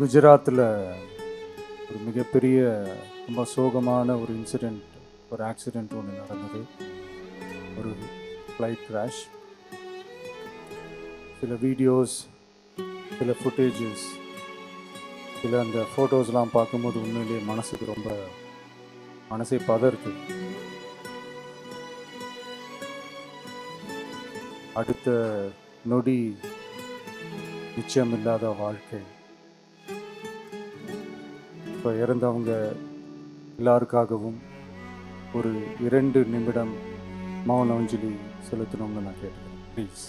குஜராத்தில் ஒரு மிகப்பெரிய ரொம்ப சோகமான ஒரு இன்சிடெண்ட், ஒரு ஆக்சிடெண்ட் ஒன்று நடந்தது. ஒரு ஃப்ளைட் கிராஷ். சில வீடியோஸ், சில ஃபுட்டேஜஸ், சில அந்த ஃபோட்டோஸ்லாம் பார்க்கும்போது உண்மையிலேயே மனசுக்கு ரொம்ப மனசை பதறுது. அடுத்த நொடி நிச்சயமில்லாத வாழ்க்கை. இப்போ இறந்தவங்க எல்லாருக்காகவும் ஒரு 2 நிமிடம் மௌன அஞ்சலி செலுத்தணும்னு நான் கேட்டுக்கிறேன். ப்ளீஸ்.